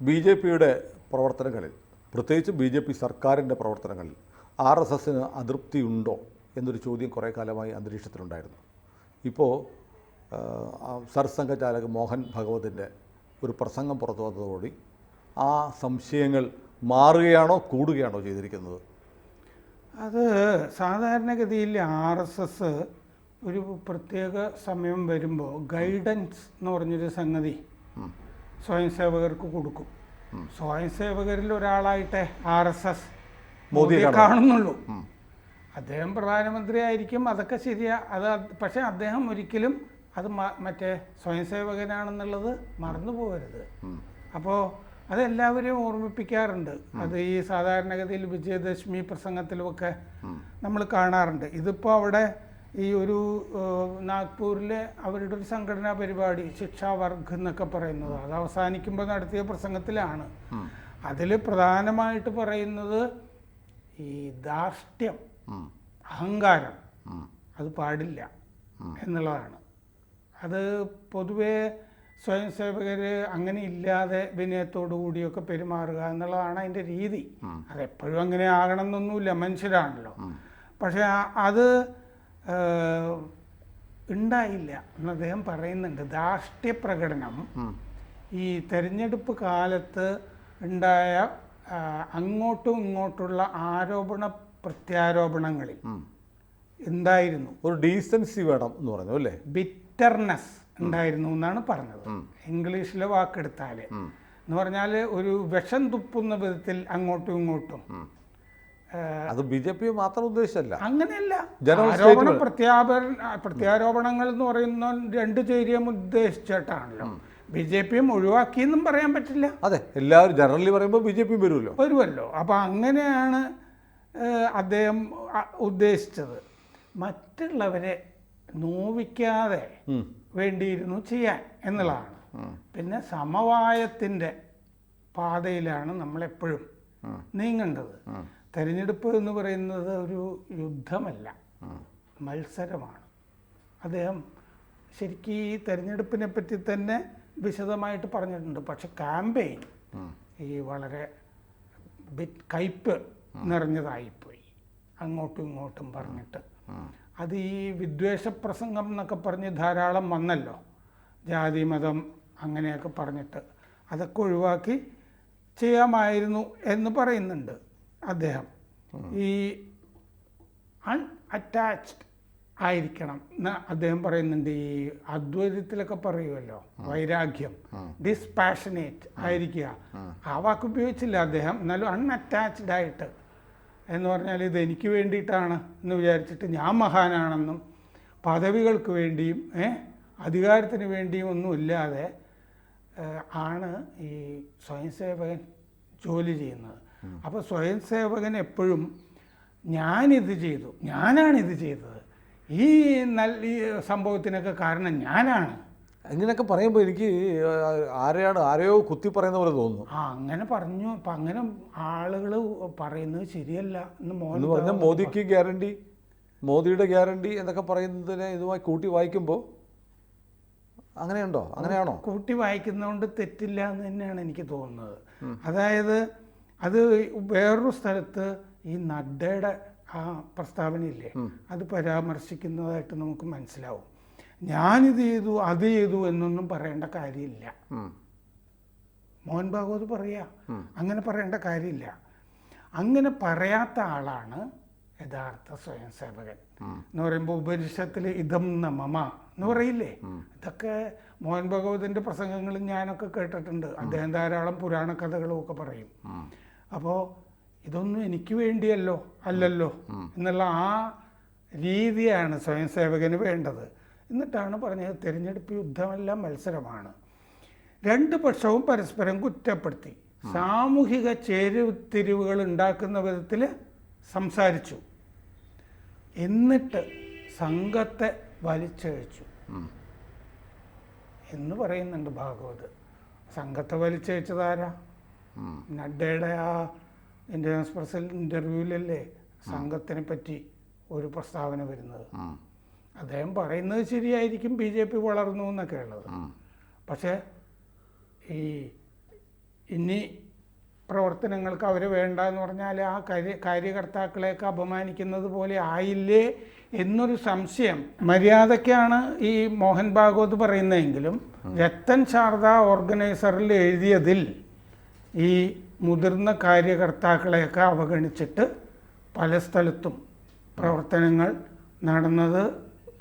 ബി.ജെ.പിയുടെ പ്രവർത്തനങ്ങളിൽ, പ്രത്യേകിച്ച് ബി.ജെ.പി. സർക്കാരിൻ്റെ പ്രവർത്തനങ്ങളിൽ ആർ.എസ്.എസിന് അതൃപ്തിയുണ്ടോ എന്നൊരു ചോദ്യം കുറേ കാലമായി അന്തരീക്ഷത്തിലുണ്ടായിരുന്നു. ഇപ്പോൾ സർസംഘചാലക് മോഹൻ ഭഗവതിൻ്റെ ഒരു പ്രസംഗം പുറത്തു വന്നതോടുകൂടി ആ സംശയങ്ങൾ മാറുകയാണോ കൂടുകയാണോ ചെയ്തിരിക്കുന്നത്? അത് സാധാരണഗതിയിൽ ആർ.എസ്.എസ് ഒരു പ്രത്യേക സമയം വരുമ്പോൾ ഗൈഡൻസ് എന്ന് പറഞ്ഞൊരു സംഗതി സ്വയം സേവകർക്ക് കൊടുക്കും. സ്വയം സേവകരിൽ ഒരാളായിട്ടേ ആർ.എസ്.എസ് മോദിയെ കാണുന്നുള്ളൂ. അദ്ദേഹം പ്രധാനമന്ത്രി ആയിരിക്കും, അതൊക്കെ ശരിയാ. പക്ഷേ അദ്ദേഹം ഒരിക്കലും അത് മറ്റേ സ്വയം സേവകനാണെന്നുള്ളത് മറന്നു പോകരുത്. അപ്പോൾ അതെല്ലാവരെയും ഓർമ്മിപ്പിക്കാറുണ്ട്. അത് ഈ സാധാരണഗതിയിൽ വിജയദശമി പ്രസംഗത്തിലുമൊക്കെ നമ്മൾ കാണാറുണ്ട്. ഇതിപ്പോൾ അവിടെ ഈ ഒരു നാഗ്പൂരിലെ അവരുടെ ഒരു സംഘടനാ പരിപാടി ശിക്ഷാവർഗ് എന്നൊക്കെ പറയുന്നത്, അത് അവസാനിക്കുമ്പോൾ നടത്തിയ പ്രസംഗത്തിലാണ്. അതിൽ പ്രധാനമായിട്ട് പറയുന്നത് ഈ ധാർഷ്ട്യം, അഹങ്കാരം അത് പാടില്ല എന്നുള്ളതാണ്. അത് പൊതുവേ സ്വയം സേവകർ അങ്ങനെ ഇല്ലാതെ വിനയത്തോടു കൂടിയൊക്കെ പെരുമാറുക എന്നുള്ളതാണ് അതിൻ്റെ രീതി. അതെപ്പോഴും അങ്ങനെ ആകണം എന്നൊന്നുമില്ല, മനുഷ്യരാണല്ലോ. പക്ഷേ അത് ഉണ്ടായില്ല എന്ന് അദ്ദേഹം പറയുന്നുണ്ട്. ധാർഷ്ട്യ പ്രകടനം ഈ തെരഞ്ഞെടുപ്പ് കാലത്ത് ഉണ്ടായ അങ്ങോട്ടും ഇങ്ങോട്ടുള്ള ആരോപണ പ്രത്യാരോപണങ്ങളിൽ ഉണ്ടായിരുന്നു. ഒരു ഡീസൻസി വേണം എന്ന് പറഞ്ഞു അല്ലേ? ബിറ്റർനെസ് ഉണ്ടായിരുന്നു എന്നാണ് പറഞ്ഞത്. ഇംഗ്ലീഷിലെ വാക്കെടുത്താൽ എന്ന് പറഞ്ഞാൽ ഒരു വിഷം തുപ്പുന്ന വിധത്തിൽ അങ്ങോട്ടും ഇങ്ങോട്ടും. അത് ബി.ജെ.പി മാത്രം ഉദ്ദേശിച്ചല്ല, അങ്ങനെയല്ല. ആരോപണ പ്രത്യാരോപണങ്ങൾ എന്ന് പറയുന്ന രണ്ട് ചേരിയും ഉദ്ദേശിച്ചിട്ടാണല്ലോ. ബി.ജെ.പിയും ഒഴിവാക്കിയെന്നും പറയാൻ പറ്റില്ല. അതെ, എല്ലാവരും ജനറലി പറയുമ്പോൾ ബി.ജെ.പി വരുമല്ലോ. അപ്പം അങ്ങനെയാണ് അദ്ദേഹം ഉദ്ദേശിച്ചത്. മറ്റുള്ളവരെ നോവിക്കാതെ വേണ്ടിയിരുന്നു ചെയ്യാൻ എന്നുള്ളതാണ്. പിന്നെ സമവായത്തിൻ്റെ പാതയിലാണ് നമ്മളെപ്പോഴും നീങ്ങേണ്ടത്. തെരഞ്ഞെടുപ്പ് എന്ന് പറയുന്നത് ഒരു യുദ്ധമല്ല, മത്സരമാണ്. അദ്ദേഹം ശരിക്കും ഈ തെരഞ്ഞെടുപ്പിനെ പറ്റി തന്നെ വിശദമായിട്ട് പറഞ്ഞിട്ടുണ്ട്. പക്ഷെ ക്യാമ്പയിൻ ഈ വളരെ കയ്പ് നിറഞ്ഞതായിപ്പോയി, അങ്ങോട്ടും ഇങ്ങോട്ടും പറഞ്ഞിട്ട്. അത് ഈ വിദ്വേഷ പ്രസംഗം എന്നൊക്കെ പറഞ്ഞ് ധാരാളം വന്നല്ലോ, ജാതി മതം അങ്ങനെയൊക്കെ പറഞ്ഞിട്ട്. അതൊക്കെ ഒഴിവാക്കി ചെയ്യാമായിരുന്നു എന്ന് പറയുന്നുണ്ട് അദ്ദേഹം. ഈ അൺഅറ്റാച്ച്ഡ് ആയിരിക്കണം എന്ന് അദ്ദേഹം പറയുന്നുണ്ട്. ഈ അദ്വൈതത്തിലൊക്കെ പറയുമല്ലോ, വൈരാഗ്യം, ഡിസ്പാഷനേറ്റ് ആയിരിക്കുക. ആ വാക്ക് ഉപയോഗിച്ചില്ല അദ്ദേഹം, എന്നാലും അൺഅറ്റാച്ച്ഡ് ആയിട്ട് എന്ന് പറഞ്ഞാൽ ഇത് എനിക്ക് വേണ്ടിയിട്ടാണ് എന്ന് വിചാരിച്ചിട്ട് ഞാൻ മഹാനാണെന്നും പദവികൾക്ക് വേണ്ടിയും അധികാരത്തിന് വേണ്ടിയും ഒന്നും ഇല്ലാതെ ആണ് ഈ സ്വയം സേവകൻ ജോലി ചെയ്യുന്നത്. അപ്പോൾ സ്വയം സേവകൻ എപ്പോഴും ഞാനിത് ചെയ്തു, ഞാനാണിത് ചെയ്തത്, ഈ സംഭവത്തിനൊക്കെ കാരണം ഞാനാണ്, അങ്ങനെയൊക്കെ പറയുമ്പോൾ എനിക്ക് ആരെയോ കുത്തി പറയുന്ന പോലെ തോന്നുന്നു. അങ്ങനെ പറഞ്ഞു. അപ്പം അങ്ങനെ ആളുകൾ പറയുന്നത് ശരിയല്ല എന്ന് പറഞ്ഞാൽ മോദിക്ക് ഗ്യാരണ്ടി, മോദിയുടെ ഗ്യാരണ്ടി എന്നൊക്കെ പറയുന്നതിനെ ഇതുമായി കൂട്ടി വായിക്കുമ്പോൾ അങ്ങനെയുണ്ടോ? അങ്ങനെയാണോ? കൂട്ടി വായിക്കുന്നതുകൊണ്ട് തെറ്റില്ല എന്ന് തന്നെയാണ് എനിക്ക് തോന്നുന്നത്. അതായത് അത് വേറൊരു സ്ഥലത്ത് ഈ നഡ്ഡയുടെ ആ പ്രസ്താവനയില്ലേ, അത് പരാമർശിക്കുന്നതായിട്ട് നമുക്ക് മനസ്സിലാവും. ഞാനിത് ചെയ്തു അത് ചെയ്തു എന്നൊന്നും പറയേണ്ട കാര്യമില്ല. മോഹൻ ഭാഗവത് പറയാ, അങ്ങനെ പറയേണ്ട കാര്യമില്ല. അങ്ങനെ പറയാത്ത ആളാണ് യഥാർത്ഥ സ്വയം സേവകൻ എന്ന് പറയുമ്പോൾ ഉപനിഷത്തിൽ ഇതം ന മമ എന്ന് പറയില്ലേ, ഇതൊക്കെ മോഹൻ ഭഗവതിൻ്റെ പ്രസംഗങ്ങളും ഞാനൊക്കെ കേട്ടിട്ടുണ്ട്. അദ്ദേഹം ധാരാളം പുരാണ കഥകളും ഒക്കെ പറയും. അപ്പോൾ ഇതൊന്നും എനിക്ക് വേണ്ടിയല്ലോ അല്ലല്ലോ എന്നുള്ള ആ രീതിയാണ് സ്വയം സേവകന് വേണ്ടത്. എന്നിട്ടാണ് പറഞ്ഞത് തിരഞ്ഞെടുപ്പ് യുദ്ധമല്ല, മത്സരമാണ്. രണ്ട് പക്ഷവും പരസ്പരം കുറ്റപ്പെടുത്തി സാമൂഹിക ചേരുതിരിവുകൾ ഉണ്ടാക്കുന്ന വിധത്തിൽ സംസാരിച്ചു. എന്നിട്ട് സംഘത്തെ വലിച്ചഴിച്ചു എന്ന് പറയുന്നുണ്ട് ഭാഗവത്. സംഘത്തെ വലിച്ചഴിച്ചതാരാ? നഡ്ഡയുടെ ആ ഇന്ത്യൻ എക്സ്പ്രസിൽ ഇൻ്റർവ്യൂവിലല്ലേ സംഘത്തിനെ പറ്റി ഒരു പ്രസ്താവന വരുന്നത്. അദ്ദേഹം പറയുന്നത് ശരിയായിരിക്കും, ബി.ജെ.പി വളർന്നു എന്നൊക്കെ ഉള്ളത്. പക്ഷേ ഈ ഇനി പ്രവർത്തനങ്ങൾക്ക് അവർ വേണ്ട എന്ന് പറഞ്ഞാൽ ആ കാര്യകർത്താക്കളെയൊക്കെ അപമാനിക്കുന്നത് പോലെ ആയില്ലേ എന്നൊരു സംശയം. മര്യാദയ്ക്കാണ് ഈ മോഹൻ ഭാഗവത് പറയുന്നതെങ്കിലും രത്തൻ ശാരദ ഓർഗനൈസറിൽ എഴുതിയതിൽ ഈ മുതിർന്ന കാര്യകർത്താക്കളെയൊക്കെ അവഗണിച്ചിട്ട് പല സ്ഥലത്തും പ്രവർത്തനങ്ങൾ നടന്നത്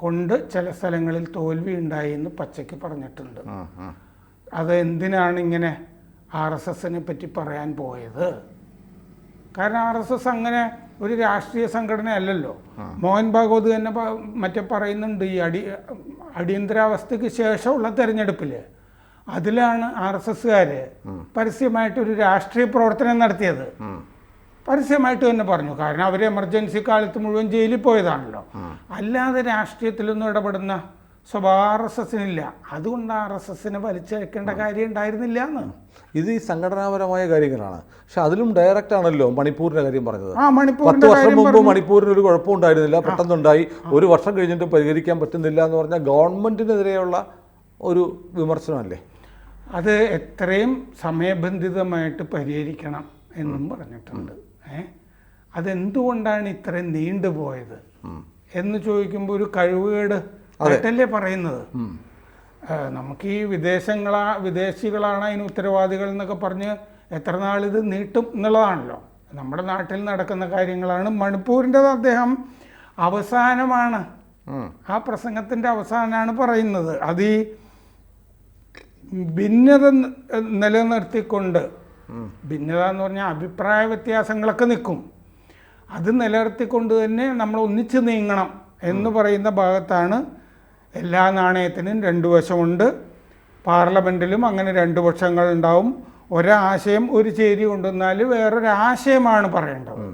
കൊണ്ട് ചില സ്ഥലങ്ങളിൽ തോൽവി ഉണ്ടായി എന്ന് പച്ചയ്ക്ക് പറഞ്ഞിട്ടുണ്ട്. അത് എന്തിനാണ് ഇങ്ങനെ RSSനെ പറ്റി പറയാൻ പോയത്? കാരണം RSS അങ്ങനെ ഒരു രാഷ്ട്രീയ സംഘടന അല്ലല്ലോ. മോഹൻ ഭാഗവത് തന്നെ മറ്റേ പറയുന്നുണ്ട്, ഈ അടിയന്തരാവസ്ഥയ്ക്ക് ശേഷമുള്ള തെരഞ്ഞെടുപ്പിൽ അതിലാണ് RSSകാർ പരസ്യമായിട്ടൊരു രാഷ്ട്രീയ പ്രവർത്തനം നടത്തിയത്. പരസ്യമായിട്ട് തന്നെ പറഞ്ഞു. കാരണം അവർ എമർജൻസി കാലത്ത് മുഴുവൻ ജയിലിൽ പോയതാണല്ലോ. അല്ലാതെ രാഷ്ട്രീയത്തിലൊന്നും ഇടപെടുന്ന സ്വഭാവം RSSനില്ല. അതുകൊണ്ട് RSSനെ വലിച്ചഴക്കേണ്ട കാര്യം ഉണ്ടായിരുന്നില്ല എന്ന്. ഇത് ഈ സംഘടനാപരമായ കാര്യങ്ങളാണ്. പക്ഷെ അതിലും ഡയറക്റ്റ് ആണല്ലോ മണിപ്പൂരിന്റെ കാര്യം പറഞ്ഞത്. 10 വർഷം മുമ്പ് മണിപ്പൂരിന് ഒരു കുഴപ്പമുണ്ടായിരുന്നില്ല, പെട്ടെന്നുണ്ടായി. ഒരു വർഷം കഴിഞ്ഞിട്ട് പരിഹരിക്കാൻ പറ്റുന്നില്ല എന്ന് പറഞ്ഞാൽ ഗവൺമെന്റിനെതിരെയുള്ള ഒരു വിമർശനമല്ലേ? അത് എത്രയും സമയബന്ധിതമായിട്ട് പരിഹരിക്കണം എന്നും പറഞ്ഞിട്ടുണ്ട്. അതെന്തുകൊണ്ടാണ് ഇത്രയും നീണ്ടുപോയത് എന്ന് ചോദിക്കുമ്പോൾ ഒരു കഴിവുകേട് ആയിട്ടല്ലേ പറയുന്നത്. നമുക്ക് ഈ വിദേശികളാണ് അതിന് ഉത്തരവാദികൾ എന്നൊക്കെ പറഞ്ഞ് എത്ര നാളിത് നീട്ടും എന്നുള്ളതാണല്ലോ. നമ്മുടെ നാട്ടിൽ നടക്കുന്ന കാര്യങ്ങളാണ്. മണിപ്പൂരിൻ്റെത് അദ്ദേഹം അവസാനമാണ്, ആ പ്രസംഗത്തിൻ്റെ അവസാനമാണ് പറയുന്നത്. അത് ഈ ഭിന്നത നിലനിർത്തിക്കൊണ്ട്, ഭിന്നത എന്ന് പറഞ്ഞാൽ അഭിപ്രായ വ്യത്യാസങ്ങളൊക്കെ നിൽക്കും, അത് നിലനിർത്തിക്കൊണ്ട് തന്നെ നമ്മൾ ഒന്നിച്ച് നീങ്ങണം എന്ന് പറയുന്ന ഭാഗത്താണ്. എല്ലാ നാണയത്തിനും 2 വശമുണ്ട്. പാർലമെൻറ്റിലും അങ്ങനെ 2 പക്ഷങ്ങളുണ്ടാവും. ഒരാശയം ഒരു ചേരി കൊണ്ടുവന്നാൽ വേറൊരാശയമാണ് പറയേണ്ടത്.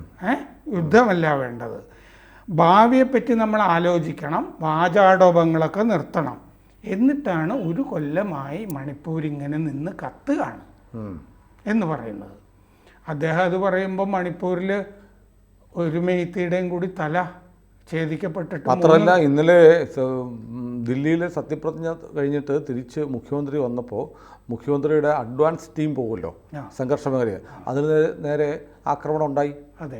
യുദ്ധമല്ല വേണ്ടത്. ഭാവിയെപ്പറ്റി നമ്മൾ ആലോചിക്കണം, വാചാടോപങ്ങളൊക്കെ നിർത്തണം. എന്നിട്ടാണ് ഒരു കൊല്ലമായി മണിപ്പൂർ ഇങ്ങനെ നിന്ന് കത്തുകയാണ് എന്ന് പറയുന്നത്. അദ്ദേഹം അത് പറയുമ്പോൾ മണിപ്പൂരിൽ ഒരു മെയ്ത്തിയുടെയും കൂടി തല ഛേദിക്കപ്പെട്ടിട്ട്. മാത്രമല്ല, ഇന്നലെ ദില്ലിയിലെ സത്യപ്രതിജ്ഞ കഴിഞ്ഞിട്ട് തിരിച്ച് മുഖ്യമന്ത്രി വന്നപ്പോൾ മുഖ്യമന്ത്രിയുടെ അഡ്വാൻസ് ടീം പോകുമല്ലോ സംഘർഷ മേഖലയിൽ, അതിന് നേരെ ആക്രമണം ഉണ്ടായി.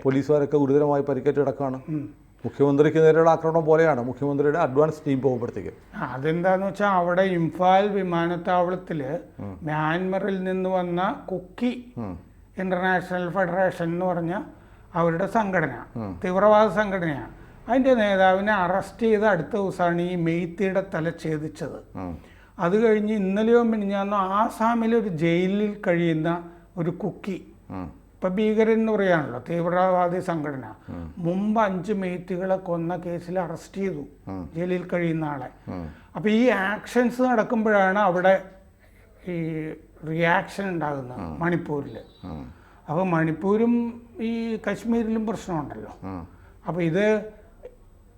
പോലീസുകാരൊക്കെ ഗുരുതരമായി പരിക്കേറ്റ് കിടക്കുകയാണ്. മുഖ്യമന്ത്രിക്ക് നേരെയുള്ള ആക്രമണം പോലെയാണ് മുഖ്യമന്ത്രിയുടെ അഡ്വാൻസ് ടീം പോകുമ്പോഴത്തേക്ക്. അതെന്താന്ന് വെച്ചാൽ അവിടെ ഇംഫാൽ വിമാനത്താവളത്തിൽ മ്യാൻമറിൽ നിന്ന് വന്ന കുക്കി ഇന്റർനാഷണൽ ഫെഡറേഷൻ എന്ന് പറഞ്ഞ അവരുടെ സംഘടന, തീവ്രവാദ സംഘടനയാണ്. അതിൻ്റെ നേതാവിനെ അറസ്റ്റ് ചെയ്ത് അടുത്ത ദിവസമാണ് ഈ മെയ്ത്തിയുടെ തല ഛേദിച്ചത്. അത് കഴിഞ്ഞ് ഇന്നലെയോ മിനിഞ്ഞാന്നോ ആസാമിലൊരു ജയിലിൽ കഴിയുന്ന ഒരു കുക്കി, ഇപ്പം ഭീകരൻ എന്ന് പറയാണല്ലോ, തീവ്രവാദി സംഘടന, മുമ്പ് 5 മെയ്ത്തികളെ കൊന്ന കേസിൽ അറസ്റ്റ് ചെയ്തു ജയിലിൽ കഴിയുന്ന ആളെ. അപ്പം ഈ ആക്ഷൻസ് നടക്കുമ്പോഴാണ് അവിടെ ഈ റിയാക്ഷൻ ഉണ്ടാകുന്നത് മണിപ്പൂരിൽ. അപ്പോൾ മണിപ്പൂരും ഈ കശ്മീരിലും പ്രശ്നമുണ്ടല്ലോ. അപ്പോൾ ഇത്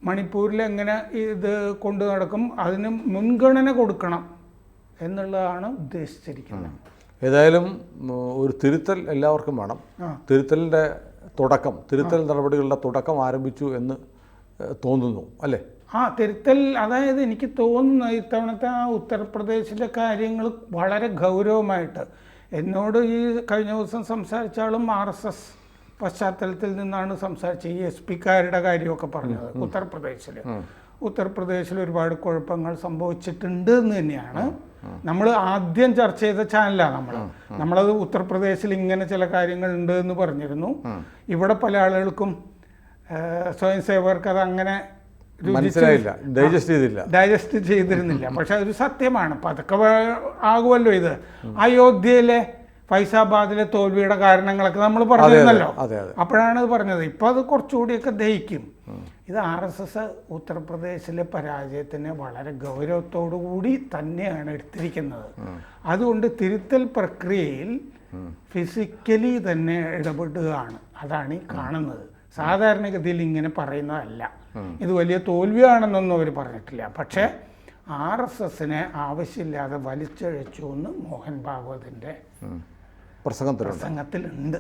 മണിപ്പൂരിൽ എങ്ങനെ ഇത് കൊണ്ടു നടക്കും, അതിന് മുൻഗണന കൊടുക്കണം എന്നുള്ളതാണ് ഉദ്ദേശിച്ചിരിക്കുന്നത്. ഏതായാലും ഒരു തിരുത്തൽ എല്ലാവർക്കും വേണം. തിരുത്തലിൻ്റെ തുടക്കം, തിരുത്തൽ നടപടികളുടെ തുടക്കം ആരംഭിച്ചു എന്ന് തോന്നുന്നു അല്ലേ? തിരുത്തൽ, അതായത് എനിക്ക് തോന്നുന്നു ഇത്തവണത്തെ ആ ഉത്തർപ്രദേശിലെ കാര്യങ്ങൾ വളരെ ഗൗരവമായിട്ട്, എന്നോട് ഈ കഴിഞ്ഞ ദിവസം സംസാരിച്ച ആളും RSS പശ്ചാത്തലത്തിൽ നിന്നാണ് സംസാരിച്ചത്. ഈ SP-കാരുടെ കാര്യമൊക്കെ പറഞ്ഞത്. ഉത്തർപ്രദേശിൽ ഒരുപാട് കുഴപ്പങ്ങൾ സംഭവിച്ചിട്ടുണ്ട് എന്ന് തന്നെയാണ് നമ്മൾ ആദ്യം ചർച്ച ചെയ്ത ചാനലാണ്. നമ്മളത് ഉത്തർപ്രദേശിൽ ഇങ്ങനെ ചില കാര്യങ്ങളുണ്ട് എന്ന് പറഞ്ഞിരുന്നു. ഇവിടെ പല ആളുകൾക്കും സ്വയം സേവകർക്ക് അത് അങ്ങനെ ഡൈജസ്റ്റ് ചെയ്തിരുന്നില്ല. പക്ഷെ അതൊരു സത്യമാണ്. പതുക്കെ ആകുമല്ലോ ഇത്. അയോധ്യയിലെ ഫൈസാബാദിലെ തോൽവിയുടെ കാരണങ്ങളൊക്കെ നമ്മൾ പറഞ്ഞിരുന്നല്ലോ. അപ്പോഴാണ് ഇത് പറഞ്ഞത്. ഇപ്പം അത് കുറച്ചുകൂടിയൊക്കെ ദഹിക്കും. ഇത് RSS ഉത്തർപ്രദേശിലെ പരാജയത്തിനെ വളരെ ഗൗരവത്തോടു കൂടി തന്നെയാണ് എടുത്തിരിക്കുന്നത്. അതുകൊണ്ട് തിരുത്തൽ പ്രക്രിയയിൽ ഫിസിക്കലി തന്നെ ഇടപെടുകയാണ്. അതാണ് ഈ കാണുന്നത്. സാധാരണഗതിയിൽ ഇങ്ങനെ പറയുന്നതല്ല. ഇത് വലിയ തോൽവിയാണെന്നൊന്നും അവർ പറഞ്ഞിട്ടില്ല. പക്ഷേ RSSനെ ആവശ്യമില്ലാതെ വലിച്ചഴച്ചു എന്ന് മോഹൻ ഭാഗവതിൻ്റെ പ്രസംഗത്തിലുണ്ട്.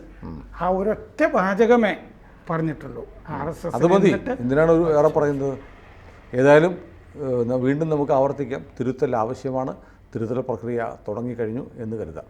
ആ ഒരൊറ്റ വാചകമേ പറഞ്ഞിട്ടുള്ളൂ. RSS എന്തിനാണ് വേറെ പറയുന്നത്? ഏതായാലും വീണ്ടും നമുക്ക് ആവർത്തിക്കാം, തിരുത്തൽ ആവശ്യമാണ്. തിരുത്തൽ പ്രക്രിയ തുടങ്ങിക്കഴിഞ്ഞു എന്ന് കരുതാം.